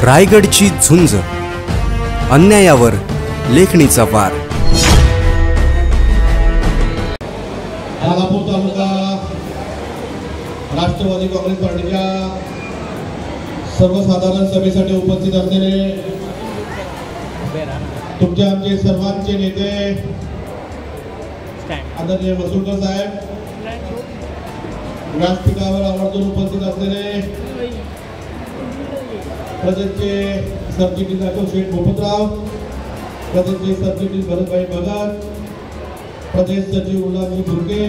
रायगडची झुंज, अन्यायावर लेखणीचा वार। खालापूर तालुका राष्ट्रवादी काँग्रेस पार्टीच्या सर्वसाधारण सभेसाठी उपस्थित असलेले तुमचे आमचे सर्वांचे नेते आदरणीय मसुरकर साहेब, व्यासपीठावर आवर्जून उपस्थित असलेले प्रदेशचे सरचिटणीस अशोक शेठ पोपटराव, प्रदेशचे सरचिटणीस भरतभाई भगत, प्रदेश सचिव उल्हासजी भुरके,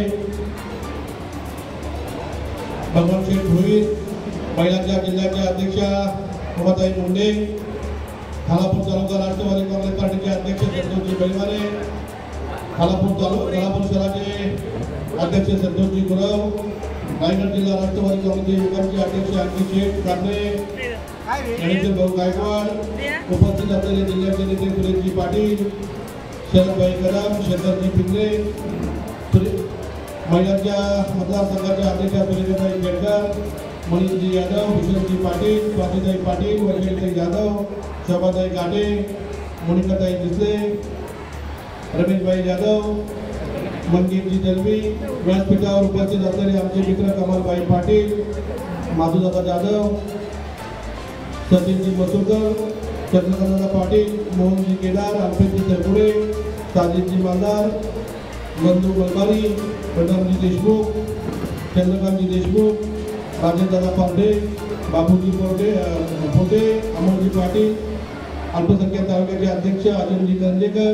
भगवान शेठ भोईर, महिलांच्या जिल्ह्याच्या अध्यक्षा उमाताई मुंडे, खालापूर तालुका राष्ट्रवादी काँग्रेस पार्टीचे अध्यक्ष संतोषजी बैलवाले, खालापूर शहराचे अध्यक्ष संतोषजी गुरव, रायगड जिल्हा राष्ट्रवादी काँग्रेस विभागाचे अध्यक्ष अंकित शेठ कांबळे, गणेश भाऊ गायकवाड, उपस्थित असलेले जिल्ह्याचे नेते सुरेशजी पाटील, शरदभाई कदम, शेखरजी पिंगळे, महिलांच्या मतदारसंघाच्या अध्यक्षा सुरेखाताई केडकर, मनीषजी यादव, भूषणजी पाटील, स्वातीताई पाटील, वैजयताई यादव, शोभाताई गाडे, मोनिकाताई दिसले, रमेशभाई यादव, मनदीपजी दलवी, व्यासपीठावर उपस्थित असलेले आमचे मित्र कमलभाई पाटील, माधुदादा जाधव, सचिनजी मसुरकर, चंद्रकांतदादा पाटील, मोहनजी केदार, अल्पेशजी तरपुडे, साजिदजी मालदार, बंधू मलबारी, प्रतापजी देशमुख, चंद्रकांतजी देशमुख, राजेंद्रदादा पांडे, बापूजी पोटे, अमोलजी पाटील, अल्पसंख्याक तालुक्याचे अध्यक्ष अजयजी करंजेकर,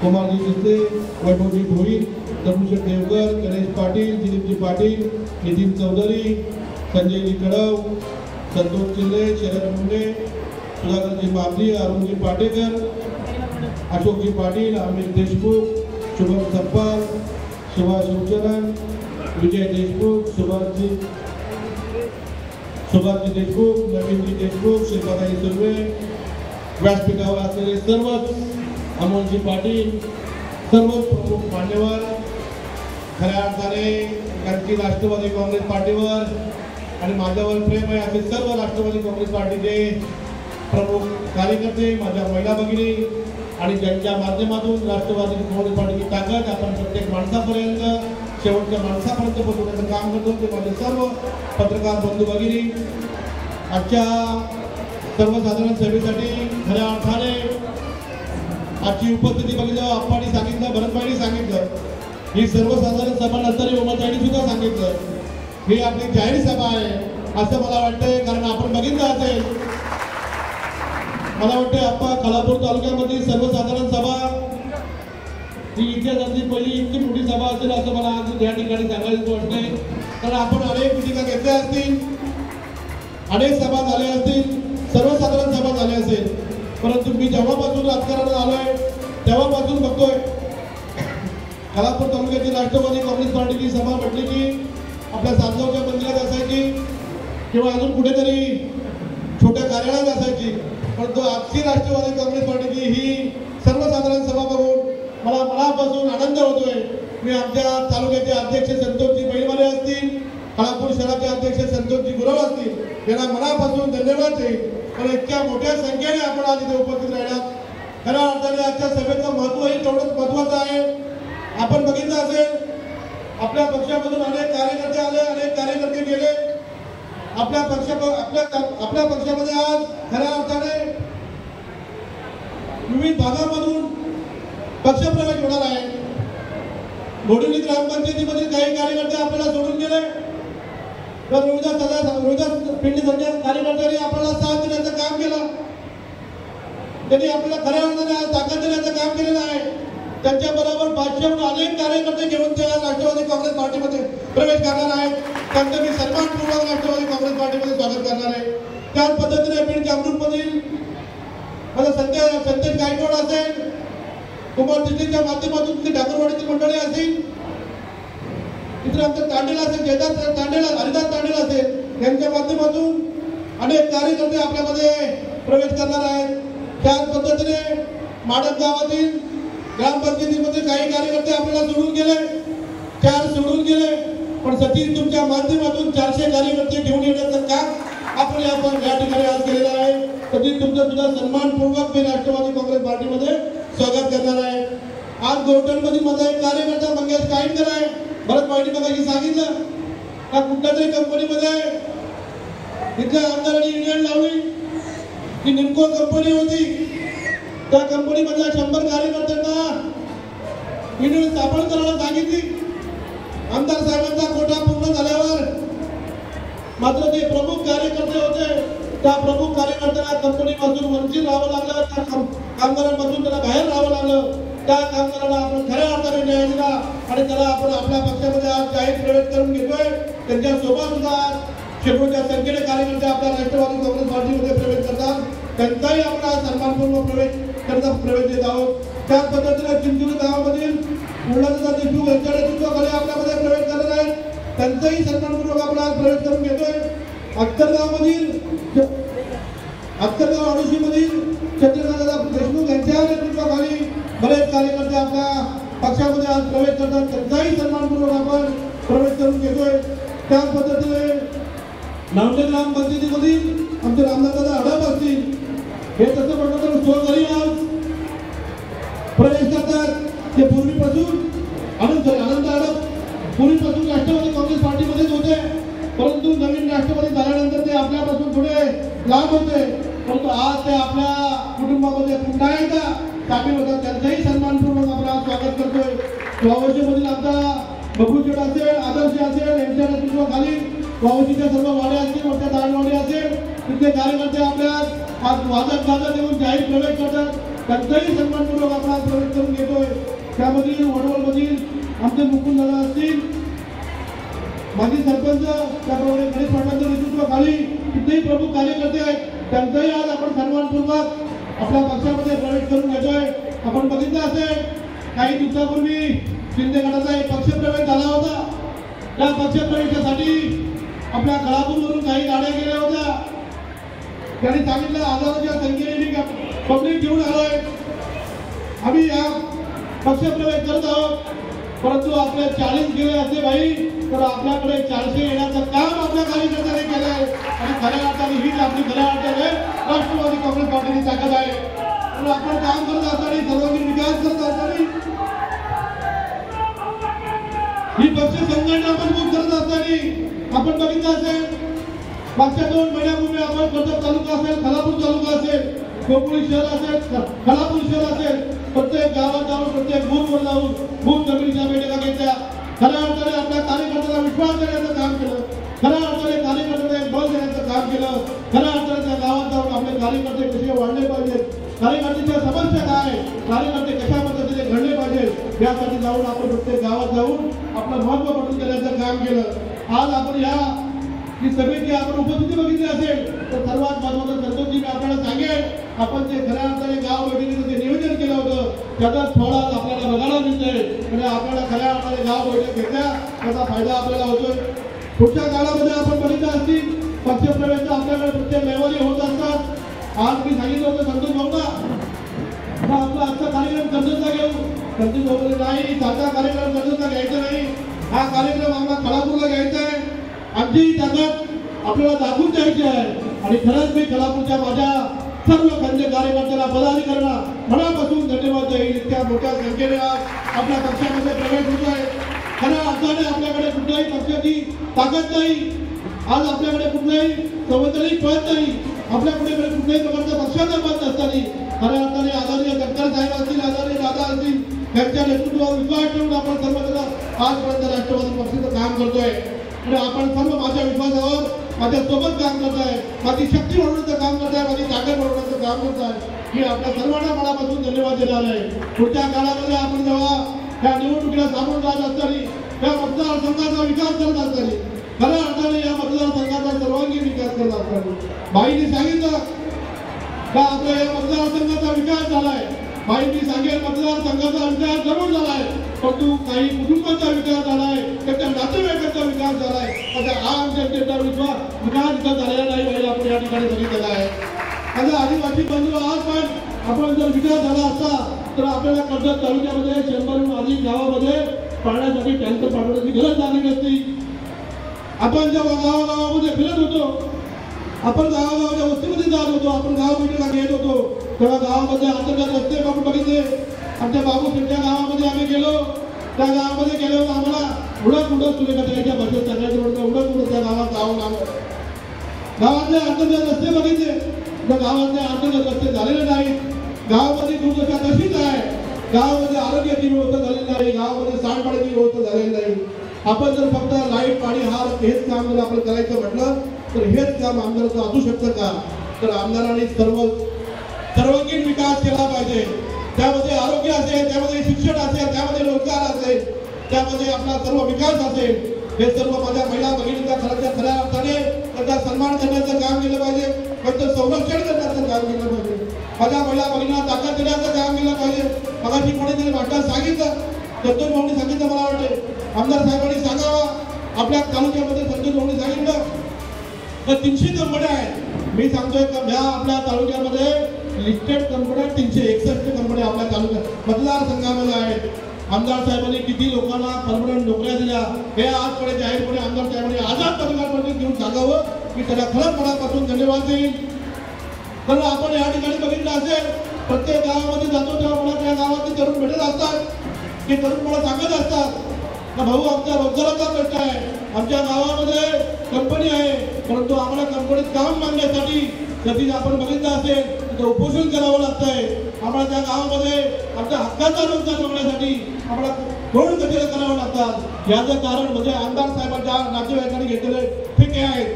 कुमारजी चिसले, वैभवजी भोईर, दगडूशेठ देवकर, गणेश पाटील, दिलीपजी पाटील, नितीन चौधरी, संजयजी कडव, संतोष चिल्ले, शरद मुंडे, सुधाकरजी मामली, अरुणजी पाटेकर, अशोकजी पाटील, अमित देशमुख, शुभम सप्पाल, सुभाष शिवचरण, विजय देशमुख, सुभाषजी देशमुख, नवीनजी देशमुख, शिल्पाताई सुर्वे, व्यासपीठावर असलेले सर्वच, अमोलजी पाटील, सर्व प्रमुख मान्यवर, खऱ्या अर्थाने त्यांची राष्ट्रवादी काँग्रेस पार्टीवर आणि माझ्यावर प्रेम आहे असे सर्व राष्ट्रवादी काँग्रेस पार्टीचे प्रमुख कार्यकर्ते, माझ्या महिला भगिनी आणि ज्यांच्या माध्यमातून राष्ट्रवादी काँग्रेस पार्टीची ताकद आपण प्रत्येक माणसापर्यंत, शेवटच्या माणसापर्यंत पोहोचवण्याचं काम करतो, ते माझे सर्व पत्रकार बंधू भगिनी आजच्या सर्वसाधारण सभेसाठी खऱ्या अर्थाने आजची उपस्थिती बघितलं, आप्पांनी सांगितलं, भरतभाईंनी सांगितलं, ही सर्वसाधारण सभा नसताना उमाताईंनी सुद्धा सांगितलं, ही आपली जाहीर सभा आहे असं मला वाटतंय। कारण आपण बघितलं असेल, मला वाटतं आप्पा खालापूर तालुक्यामधील सर्वसाधारण सभा ही इतिहासातली पहिली इतकी मोठी सभा असेल असं मला आज या ठिकाणी सांगायचं वाटतंय। कारण आपण अनेक मिटिंगा घेतल्या असतील, अनेक सभा झाल्या असतील, सर्वसाधारण सभा झाल्या असेल, परंतु मी जेव्हापासून राजकारणात आलोय तेव्हापासून बघतोय खालापूर तालुक्याची राष्ट्रवादी काँग्रेस पार्टीची सभा म्हटली की आपल्या सातगावच्या मंदिरात असायची किंवा अजून कुठेतरी छोट्या कार्यालयात असायची, परंतु आजची राष्ट्रवादी काँग्रेस पार्टीची ही सर्वसाधारण सभा बघून मला मनापासून आनंद होतोय। मी आमच्या तालुक्याचे अध्यक्ष संतोषजी बैलवाले असतील, खालापूर शहराचे अध्यक्ष संतोषजी गुरव असतील, यांना मनापासून धन्यवाद देईल। पण इतक्या मोठ्या संख्येने आपण आज इथे उपस्थित राहिलात, खऱ्या अर्थाने आजच्या सभेचं महत्त्वही तेवढंच महत्त्वाचं आहे। आपण बघितलं असेल, आपल्या पक्षामधून अनेक कार्यकर्ते आले, अनेक कार्यकर्ते गेले, आपल्या पक्षामध्ये आज खऱ्या अर्थाने विविध भागामधून पक्षप्रवेश होणार आहे। बोडोली ग्रामपंचायतीमधील काही कार्यकर्ते आपल्याला सोडून गेले, तर रोहिदास पिंडीसारख्या कार्यकर्त्यांनी आपल्याला साथ देण्याचं काम केलं, त्यांनी आपल्याला खऱ्या अर्थाने आज ताकद देण्याचं काम केलेलं आहे। त्यांच्याबरोबर 500हून अनेक कार्यकर्ते घेऊन ते राष्ट्रवादी काँग्रेस पार्टीमध्ये प्रवेश करणार आहेत, त्यांचं मी सन्मानपूर्वक राष्ट्रवादी काँग्रेस पार्टीमध्ये स्वागत करणार आहे। त्याच पद्धतीने बीड जामरूपमधील माझा संदेश गायकवाड असेल, कुमार तिथीच्या माध्यमातून तिथे ठाकरवाडीची मंडळी असतील, तिथे आमचं तांडेल असेल, हरिदास तांडेल असेल, यांच्या माध्यमातून अनेक कार्यकर्ते आपल्यामध्ये प्रवेश करणार आहेत। त्याच पद्धतीने माडक गावातील ग्रामपंचायतीमध्ये काही कार्यकर्ते आपल्याला सोडून गेले, 4 सोडून गेले, पण सतीश तुमच्या माध्यमातून 400 कार्यकर्ते घेऊन येण्याचं काम आपण या ठिकाणी आज केलेला आहे. तरी तुमचं सुद्धा सन्मानपूर्वक मी राष्ट्रवादी काँग्रेस पार्टीमध्ये स्वागत करणार आहे. आज गोरठणमध्ये माझा एक कार्यकर्ता मंगेश काईनकर आहे. भरत पाटील मगाशी सांगितलं का कुठल्या तरी कंपनीमध्ये इथल्या आमदारांनी युनियन लावली. ती निमको कंपनी होती. त्या कंपनीमधल्या 100 कार्यकर्त्यांना युनियन स्थापन करायला सांगितली. आमदार साहेबांचा कोटा पूर्ण झाल्यावर मात्र ते प्रमुख कार्यकर्ते होते. त्या प्रमुख कार्यकर्त्यांना कंपनीपासून वंचित राहावं लागलं. त्या कामगारांपासून त्याला बाहेर राहावं लागलं. त्या कामगारांना आपण खऱ्या अर्थाने न्याय दिला आणि त्याला आपण आपल्या पक्षामध्ये आज जाहीर प्रवेश करून घेतोय. त्यांच्या सोबत सुद्धा शेकडोच्या संख्येने कार्यकर्ते आपल्या राष्ट्रवादी काँग्रेस पार्टीमध्ये प्रवेश करतात. त्यांचाही आपण आज सन्मानपूर्वक प्रवेश देत आहोत. त्याच पद्धतीने चिंचोली गावामधील मुलाचा देशमुख यांच्या नेतृत्वाखाली आपल्यामध्ये प्रवेश करत आहेत. त्यांचाही सन्मानपूर्वक आपण आज प्रवेश करून घेतोय. अख्तरगाव आडोशीमधील चंद्रकांतदादा देशमुख यांच्या नेतृत्वाखाली बरेच कार्यकर्ते आपल्या पक्षामध्ये आज प्रवेश करतात. त्यांचाही सन्मानपूर्वक आपण प्रवेश करून घेतोय. त्याच पद्धतीने नांदेड ग्राम पंचायतीमधील आमचे रामदासदादा अडप असतील. हे तसं म्हटलं तर स्वघरी आज प्रवेश करतात. ते पूर्वीपासून आनंद अडप पूर्वीपासून राष्ट्रवादी काँग्रेस पार्टीमध्येच होते. परंतु नवीन राष्ट्रवादी झाल्यानंतर ते आपल्यापासून थोडे लांब होते. परंतु आज ते आपल्या कुटुंबामध्ये पुन्हा एकदा सामील होतात. त्यांचाही सन्मानपूर्वक आपण स्वागत करतोय. वावशीमधील आमचा बबूचेट असेल, आदर्श असेल, यांच्या नेतृत्वाखाली वावशीच्या सर्व वाड्या असतील, मोठ्या दाणवाडी असेल, तिथले कार्यकर्ते आपल्या आज वाजत गाजत येऊन जाहीर प्रवेश करतात. त्यांचाही सन्मानपूर्वक आपण आज प्रवेश करून घेतोय. त्यामधील वडवलमधील आमचे मुकुंददादा असतील, माजी सरपंच, त्याप्रमाणे गणेश पाटलांच्या नेतृत्वाखाली तिथेही प्रमुख कार्यकर्ते आहेत. त्यांचाही आज आपण सन्मानपूर्वक आपल्या पक्षामध्ये प्रवेश करून घेतोय. आपण बघितलं असेल काही दिवसापूर्वी शिंदे गटाचा एक पक्षप्रवेश झाला होता. त्या पक्षप्रवेशासाठी आपल्या कळापूरवरून काही गाड्या गेल्या होत्या. त्यांनी सांगितलं हजारोच्या संख्येने मी पब्लिक घेऊन आलोय. आम्ही या पक्षप्रवेश करत आहोत. परंतु आपले 40 गेले असते भाई तर आपल्याकडे 400 येण्याचं काम आपल्या कार्यकर्त्यांनी केलं आहे. आणि खऱ्या अर्थाने हीच आपली खऱ्या अर्थाने राष्ट्रवादी काँग्रेस पार्टीची ताकद आहे. पण आपण काम करत असताना सर्वांगीण विकास करत असताना ही पक्ष संघटना मजबूत करत असताना आपण बघितलं असेल मागच्या 2 महिन्यापूर्वी आपण कर्जत तालुका असेल, खालापूर तालुका असेल, खोपोली शहर असेल, खालापूर शहर असेल, प्रत्येक गावात जाऊन प्रत्येक बूथवर जाऊन बूथ कमिटीच्या बैठका घेतल्या. खऱ्या अर्थाने आपल्या कार्यकर्त्यांना विश्वास देण्याचं काम केलं. खऱ्या अर्थाने कार्यकर्त्यांना बळ देण्याचं काम केलं. खऱ्या अर्थाने त्या गावात जाऊन आपले कार्यकर्ते कसे वाढले पाहिजेत, कार्यकर्त्यांच्या समस्या काय, कार्यकर्ते कशा पद्धतीने घडले पाहिजेत यासाठी जाऊन आपण प्रत्येक गावात जाऊन आपलं महत्व पटवून देण्याचं काम केलं. आज आपण या ही सभेची आपण उपस्थिती बघितली असेल तर सर्वात महत्वाचं संतोषजी मी आपल्याला सांगेन आपण जे खऱ्या अर्थाने गाव बैठकीचं जे नियोजन केलं होतं त्याचाच फळ आज आपल्याला बघायला मिळतंय. आणि आपल्याला खऱ्या अर्थाने गाव बैठक घेतल्या त्याचा फायदा आपल्याला होतोय. पुढच्या काळामध्ये आपण बघितलं असतील पक्षप्रवेश आपल्याकडे प्रत्येक लेवलला होत असतात. आज मी सांगितलं होतं संतोष भाऊना आपला आजचा कार्यक्रम कर्जतला घेऊ. संतोष भाऊ नाही, साधा कार्यक्रम कर्जतला घ्यायचा नाही, हा कार्यक्रम आम्हाला खालापूरला घ्यायचा आहे. आमची ताकद आपल्याला दाखवून द्यायची आहे. आणि खरंच मी खालापूरच्या माझ्या सर्व खंड कार्यकर्त्यांना पदाधिकाऱ्यांना मनापासून धन्यवाद देईल. इतक्या मोठ्या संख्येने आज आपल्या पक्षामध्ये प्रवेश होत आहे. खऱ्या अर्थाने आपल्याकडे कुठल्याही पक्षाची ताकद नाही. आज आपल्याकडे कुठलाही संवैधानिक पद नाही. आपल्याकडे कुठल्याही प्रकारच्या पक्षाचा पद नसताना खऱ्या अर्थाने आदरणीय गडकरी साहेब असतील, आदरणीय दादा असतील, त्यांच्या नेतृत्वावर विश्वास ठेवून आपण सर्वजण आजपर्यंत राष्ट्रवादी पक्षाचं काम करतोय. आणि आपण सर्व माझ्या विश्वासावर माझ्या सोबत काम करताय, माझी शक्ती वाढवण्याचं काम करताय, माझी ताकद वाढवण्याचं काम करताय. मी आपल्या सर्वांना मनापासून धन्यवाद देणार आहे. पुढच्या काळामध्ये आपण जेव्हा या निवडणुकीला सामोरं जात असताना या मतदारसंघाचा विकास करत असताना खऱ्या अर्थाने या मतदारसंघाचा सर्वांगीण विकास करत असताना बाईंनी सांगितलं का आपल्या या मतदारसंघाचा विकास झालाय. बाईंनी सांगेल मतदारसंघाचा विकास जरूर झालाय परंतु काही कुटुंबाचा विकास झालाय, त्याच्या नातेवाईकांचा विकास झालाय. आता आम जनतेचा विकास इथं झालेला नाही पाहिजे आपण या ठिकाणी बघितलेला आहे. आता आदिवासी बंधू आज पण आपण जर विकास झाला असता तर आपल्याला कर्जत तालुक्यामध्ये 100हून अधिक गावामध्ये पाण्यासाठी टँकर पाठवण्याची गरज लागली नसती. आपण जेव्हा गावागावामध्ये फिरत होतो आपण गावागावच्या वस्तीमध्ये जात होतो, आपण गाव भेटीला घेत होतो, तेव्हा गावामध्ये अंतर्गत रस्ते आपण बघितले. आमच्या बाबूशेठच्या गावामध्ये आम्ही गेलो. त्या गावामध्ये गेल्यावर आम्हाला उडत सुरेखाच्या भाषेत सांगायचं होतं. उडत त्या गावात जाऊन आलो. गावातले अंतर्गत रस्ते बघितले. त्या गावातले अंतर्गत रस्ते झालेले नाहीत. गावामध्ये दुर्दशा तशीच आहे. गावामध्ये आरोग्याची व्यवस्था झालेली नाही. गावामध्ये सांडपाण्याची व्यवस्था झालेली नाही. आपण जर फक्त लाईट पाणी हेच काम जर आपण करायचं म्हटलं तर हेच काम आमदाराचं असू शकतं का? तर आमदारांनी सर्वांगीण विकास केला पाहिजे. त्यामध्ये आरोग्य असेल, त्यामध्ये शिक्षण असेल, त्यामध्ये रोजगार असेल, त्यामध्ये आपला सर्व विकास असेल. हे सर्व माझ्या महिला भगिनींचा खऱ्या अर्थाने त्यांचा सन्मान करण्याचं काम केलं पाहिजे. त्यांचं संरक्षण करण्याचं काम केलं पाहिजे. माझ्या महिला भगिनींना ताकद देण्याचं काम केलं पाहिजे. मगाशी कोणीतरी वाटतं सांगितलं, संतोष भाऊंनी सांगितलं, मला वाटते आमदार साहेबांनी सांगावं. आपल्या तालुक्यामध्ये संतोष भाऊंनी सांगितलं तर 300 कंपन्या आहेत. मी सांगतोय का ह्या आपल्या तालुक्यामध्ये लिस्टेड कंपन्या 361 कंपन्या आपल्या तालुक्यात मतदारसंघामध्ये आहेत. आमदार साहेबांनी किती लोकांना परमनंट नोकऱ्या दिल्या हे आजकडे जाहीरपणे आमदार साहेबांनी आझाद पत्रकारमध्ये घेऊन सांगावं की त्याला खरंच मनापासून धन्यवाद देईल. कारण आपण या ठिकाणी बघितलं असेल, प्रत्येक गावामध्ये जातो तेव्हा मला त्या गावातले तरुण भेटत असतात. ते तरुण मला सांगत असतात का भाऊ आमच्या रोजगाराचा प्रश्न आहे, आमच्या गावामध्ये कंपनी आहे परंतु आम्हाला कंपनीत काम मागण्यासाठी कधी आपण बघितलं असेल तर उपोषण करावं लागतंय. आम्हाला त्या गावामध्ये आमच्या हक्काचा रोजगार मागण्यासाठी आम्हाला दोन कचेऱ्या करावं लागतात. याचं कारण म्हणजे आमदार साहेबांच्या नातेवाईकांनी घेतलेले ठेके आहेत.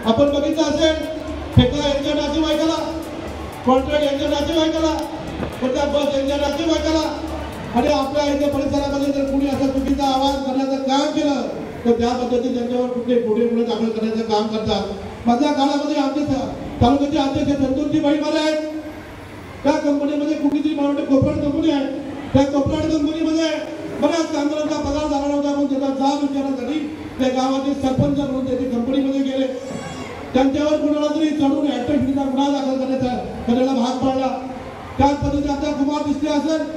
आपण बघितलं असेल ठेका यांच्या नातेवाईकाला, कॉन्ट्रॅक्ट यांच्या नातेवाईकाला, त्याच्या बस यांच्या नातेवाईकाला. आणि आपल्या इथे परिसरामध्ये जर कुणी असा चुकीचा आवाज करण्याचं काम केलं तर त्या पद्धतीने त्यांच्यावर कुठे पुढे दाखल करण्याचं काम करतात. माझ्या काळामध्ये आमच्या तालुक्याचे अध्यक्ष संतोषजी बाईमारे आहेत. त्या कंपनीमध्ये कुठलीतरी मला कोपराड कंपनी आहे. त्या कोपराड कंपनीमध्ये बऱ्याच कामगारांचा पगार झाला नव्हता म्हणून त्याचा जाब विचारण्यासाठी त्या गावातील सरपंच म्हणून त्याची कंपनीमध्ये गेले. त्यांच्यावर कुणाला तरी चढून ऍक्टिव्हिटीचा गुन्हा दाखल करायला भाग पडला. त्याच पद्धतीने आता कुमार दिसले असेल,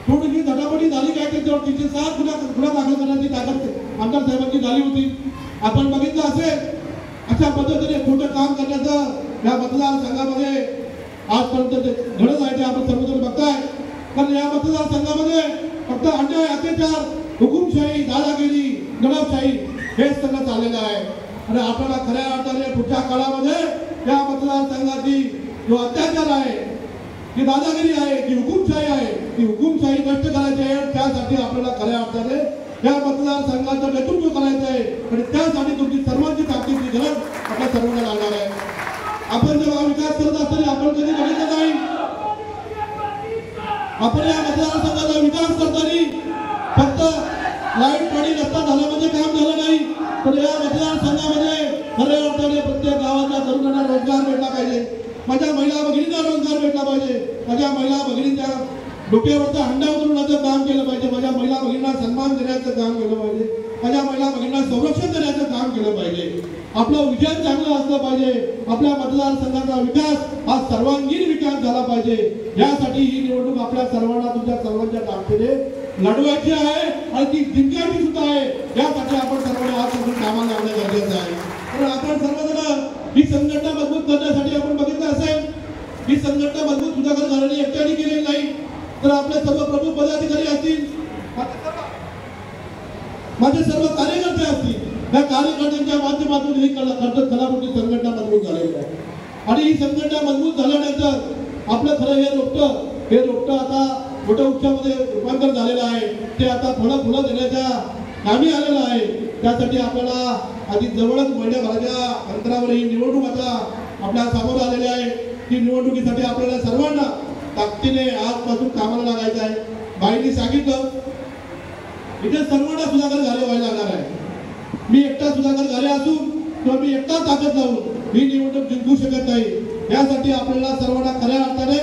थोडीशी धडापडी झाली काय त्याच्यावर 307 गुन्हा दाखल करण्याची ताकद आमदार साहेबांची झाली होती. आपण बघितलं असेल अशा पद्धतीने खोटं काम करण्याचं या मतदारसंघामध्ये आजपर्यंत घडत आहे ते आपण सर्वजण बघताय. कारण या मतदारसंघामध्ये फक्त अन्याय, अत्याचार, हुकुमशाही, दादागिरी, दडपशाही हेच सगळं चाललेलं आहे. आणि आपल्याला खऱ्या अर्थाने पुढच्या काळामध्ये या मतदारसंघाची जो अत्याचार आहे, जी दादागिरी आहे, जी हुकुमशाही आहे, ती हुकुमशाही नष्ट करायची आहे. त्यासाठी आपल्याला खऱ्या अर्थाने या मतदारसंघाचं नेतृत्व करायचं आहे आणि त्यासाठी तुमची सर्वांची ताकदीची गरज आपल्या सर्वांना लागणार आहे. आपण जेव्हा विकास करत असताना आपण कधी बघितलं नाही, आपण या मतदारसंघाचा विकास करताना फक्त लाईट पाणी रस्ता झाला म्हणजे काम झालं नाही, तर या मतदारसंघामध्ये खऱ्या अर्थाने प्रत्येक गावाच्या तरुणांना रोजगार भेटला पाहिजे. माझ्या महिला भगिनींना रोजगार भेटला पाहिजे. माझ्या महिला भगिनींच्या डोक्यावरचा हंडा उतरवण्याचं काम केलं पाहिजे. माझ्या महिला भगिनींना सन्मान देण्याचं काम केलं पाहिजे. माझ्या महिला भगिनींना संरक्षण देण्याचं काम केलं पाहिजे. आपलं विजन चांगलं असलं पाहिजे. आपल्या मतदारसंघाचा विकास हा सर्वांगीण विकास झाला पाहिजे. यासाठी ही निवडणूक आपल्या सर्वांना, तुमच्या सर्वांच्या ताकदीने लढवायची आहे आणि ती जिंकायची सुद्धा आहे. यासाठी आपण सर्वांनी आजपासून कामाला लागणं गरजेचं आहे. तर आपण सर्वजण ही संघटना मजबूत करण्यासाठी आपण बघितलं असेल, ही संघटना मजबूत सुधाकर झालेली एकट्याने केलेली नाही, तर आपले सर्व प्रमुख पदाधिकारी असतील, माझे सर्व कार्यकर्ते असतील, त्या कार्यकर्त्यांच्या माध्यमातून ही कलाकृती संघटना मजबूत झालेली आहे. आणि ही संघटना मजबूत झाल्यानंतर आपलं खरं हे रोपटं आता मोठ्या वृक्षामध्ये रूपांतर झालेलं आहे. ते आता फुलं देण्याच्या कामी आलेलं आहे. त्यासाठी आपल्याला आधी जवळच महिन्याभराच्या अंतरावर ही निवडणूक आता आपल्या समोर आलेली आहे. ही निवडणुकीसाठी आपल्याला सर्वांना ताकदीने आजपासून कामाला लागायचं आहे. बाईंनी सांगितलं इथे सर्वांना सुधाकर घाले व्हायला लागणार आहे. मी एकटा सुधाकर घाले असून किंवा मी एकटा ताकद लावून ही निवडणूक जिंकू शकत नाही. यासाठी आपल्याला सर्वांना खऱ्या अर्थाने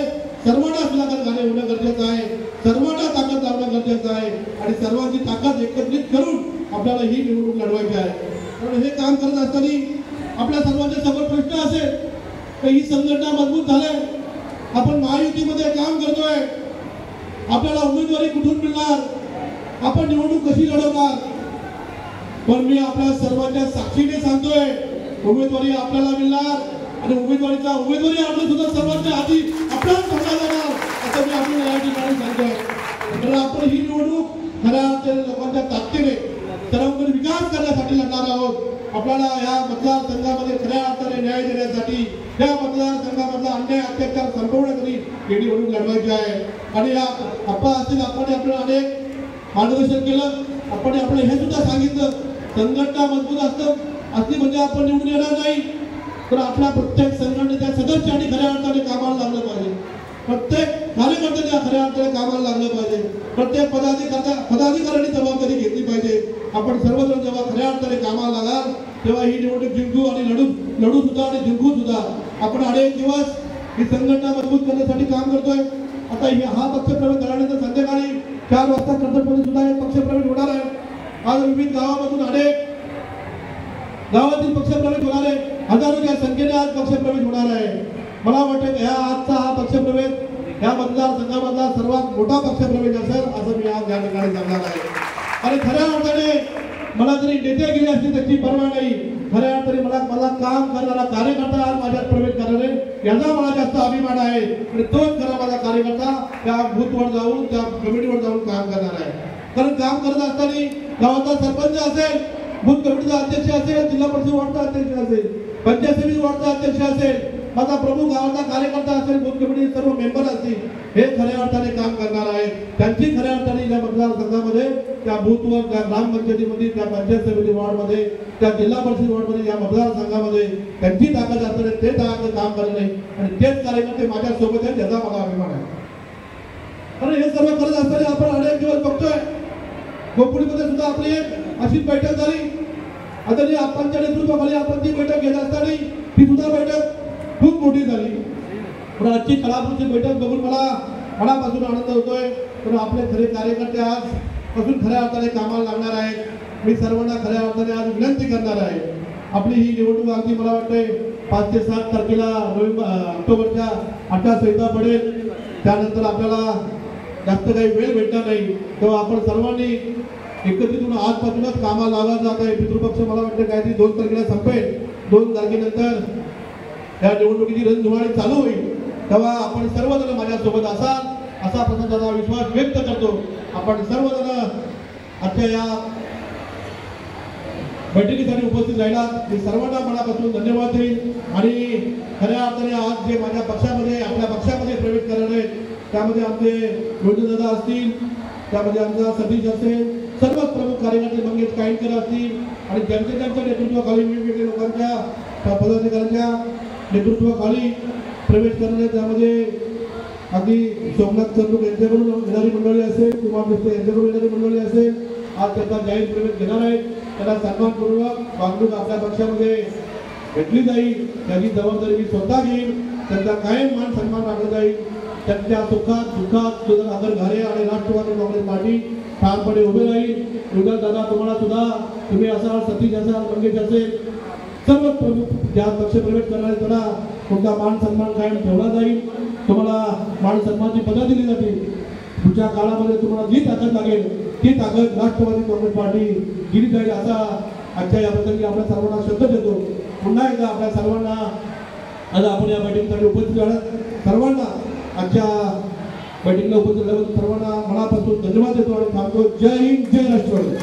सर्वांना सुधाकर घाले होणं गरजेचं आहे. सर्वांना ताकद लावणं गरजेचं आहे आणि सर्वांची ताकद एकत्रित करून आपल्याला ही निवडणूक लढवायची आहे. कारण हे काम करत असताना आपल्या सर्वांच्या समोर प्रश्न असेल तर ही संघटना मजबूत झाले, आपण महायुतीमध्ये काम करतोय, आपल्याला उमेदवारी कुठून मिळणार, आपण निवडणूक कशी लढवणार. पण मी आपल्या सर्वांच्या साक्षीने सांगतोय उमेदवारी आपल्याला मिळणार आणि उमेदवारी आपली सुद्धा सर्वांच्या आधी आपल्याला समजा जाणार असं मी आपल्याला या ठिकाणी सांगतोय. तर आपण ही निवडणूक खऱ्या अर्थाने लोकांच्या ताकदीने सर्वांकडे विकास करण्यासाठी लढणार आहोत. आपल्याला या मतदारसंघामध्ये खऱ्या अर्थाने न्याय देण्यासाठी या मतदारसंघामधला अन्याय अत्याचार संपवण्यासाठी ही निवडणूक लढवायची आहे. आणि या आपण असतील आपण आपल्याला अनेक मार्गदर्शन केलं. आपण आपल्याला हे सुद्धा सांगितलं संघटना मजबूत असती म्हणजे आपण निवडून येणार नाही, तर आपल्या प्रत्येक संघटनेच्या सदस्यांनी खऱ्या अर्थाने कामाला लागलं पाहिजे. प्रत्येक कार्यकर्त्याने खऱ्या अर्थाने कामाला लागलं पाहिजे. प्रत्येक पदाधिकाऱ्यांनी जबाबदारी घेतली पाहिजे. आपण सर्वजण जेव्हा खऱ्या अर्थाने कामाला लागाल तेव्हा ही निवडणूक जिंकू आणि लढू सुद्धा आणि जिंकू सुद्धा. आपण अनेक दिवस ही संघटना मजबूत करण्यासाठी काम करतोय. आता हा पक्षप्रवेश झाल्यानंतर संध्याकाळी 4 वाजता कर्जतमध्ये सुद्धा एक पक्षप्रवेश होणार आहे. आज विविध गावामधून अनेक गावातील पक्षप्रवेश होणार आहे. हजारोच्या संख्येने आज पक्षप्रवेश होणार आहे. मला वाटतं आजचा हा पक्षप्रवेश या मतदारसंघामधला सर्वात मोठा पक्षप्रवेश असेल असं मी आज या ठिकाणी सांगणार आहे. आणि खऱ्या अर्थाने मला जरी नेते गेले असते त्याची पर्वा नाही. खऱ्या अर्थाने मला काम करणारा कार्यकर्ता आज माझ्यात प्रवेश करणार आहे याचा मला जास्त अभिमान आहे. आणि तोच खरा माझा कार्यकर्ता त्या बूथवर जाऊन त्या कमिटीवर जाऊन काम करणार आहे. कारण काम करत असताना गावाचा सरपंच असेल, बूथ कमिटीचा अध्यक्ष असेल, जिल्हा परिषद वॉर्डचा अध्यक्ष असेल, पंचायत समिती वॉर्डचा अध्यक्ष असेल, माझा प्रमुख गावाचा कार्यकर्ता असेल, बूथ कमिटी सर्व मेंबर असतील, हे खऱ्या अर्थाने काम करणार आहेत. त्यांची खऱ्या अर्थाने या मतदारसंघामध्ये त्या बूथवर त्या ग्रामपंचायतीमध्ये त्या पंचायत समिती वॉर्डमध्ये त्या जिल्हा परिषद वॉर्डमध्ये या मतदारसंघामध्ये त्यांची ताकद असताना ते काम करत नाही आणि तेच कार्यकर्ते माझ्या सोबत आहेत याचा मला अभिमान आहे. आणि हे सर्व करत असताना आपण अनेक दिवस बघतोय खोपोलीमध्ये सुद्धा आपली एक अशीच बैठक झाली. आदरणीय आपणच्या नेतृत्वाखाली आपण ती बैठक घेत असताना ती सुद्धा बैठक खूप मोठी झाली. पण आजची कळापूरची बैठक बघून मला मनापासून आनंद होतोय. तर आपले खरे कार्यकर्ते आजपासून खऱ्या अर्थाने कामाला लागणार आहेत. मी सर्वांना खऱ्या अर्थाने आज विनंती करणार आहे. आपली ही निवडणूक अगदी मला वाटतंय 5 ते 7 तारखेला ऑक्टोबरच्या आचारसंहिता पडेल. त्यानंतर आपल्याला जास्त काही वेळ भेटणार नाही. तेव्हा आपण सर्वांनी एकत्रित होऊन आजपासूनच कामाला लागायचं. आता हे पितृपक्ष मला वाटतं काहीतरी 2 तारखेला संपेल. 2 तारखेनंतर या निवडणुकीची रणधुमाळी चालू होईल. तेव्हा आपण सर्वजण माझ्यासोबत असाल असा प्रशासनाचा विश्वास व्यक्त करतो. आपण सर्वजण आजच्या या बैठकीसाठी उपस्थित राहिला मी सर्वांना मनापासून धन्यवाद देईन. आणि खऱ्या अर्थाने आज जे माझ्या पक्षामध्ये आपल्या पक्षामध्ये प्रवेश करणार आहेत त्यामध्ये आमचे योजनदादा असतील, त्यामध्ये आमचा सतीश असेल, सर्वच प्रमुख कार्यकर्ते मंगेश कायंदकर असतील आणि ज्यांच्या नेतृत्वाखाली वेगवेगळ्या लोकांच्या पदाधिकाऱ्यांच्या नेतृत्वाखाली प्रवेश करणारे त्यामध्ये अगदी सोमनाथ चंद्रुक यांच्याकडून येणारी मंडळी असेल किंवा यांच्याकडून येणारी मंडळी असेल आज त्यांचा जाहीर प्रवेश घेणार आहेत. त्याला सन्मानपूर्वक वागणूक आपल्या पक्षामध्ये घेतली जाईल. त्याची जबाबदारी मी स्वतः घेईन. त्यांचा कायम मान सन्मान राखला जाईल. त्यांच्या सुखात दुःखात सुधाकर घारे आणि राष्ट्रवादी काँग्रेस पार्टी ठामपणे उभे राहील. उदय दादा तुम्हाला सुद्धा तुम्ही असाल, सतीश असाल, मंगेश असेल, सर्व प्रमुख ज्या पक्ष प्रवेश करणारे त्यांना तुमचा मान सन्मान कायम ठेवला जाईल. तुम्हाला मान सन्मानची पदं दिली जातील. पुढच्या काळामध्ये तुम्हाला जी ताकद लागेल ती ताकद राष्ट्रवादी काँग्रेस पार्टी दिली जाईल असा आजच्या या प्रसंगी आपल्या सर्वांना शब्द देतो. पुन्हा एकदा आपल्या सर्वांना आज आपण या बैठकीसाठी उपस्थित राहणार सर्वांना आजच्या बैठकीला उपस्थित राहिल्याबद्दल सर्वांना मनापासून धन्यवाद देतो आणि थांबतो. जय हिंद, जय राष्ट्रवादी.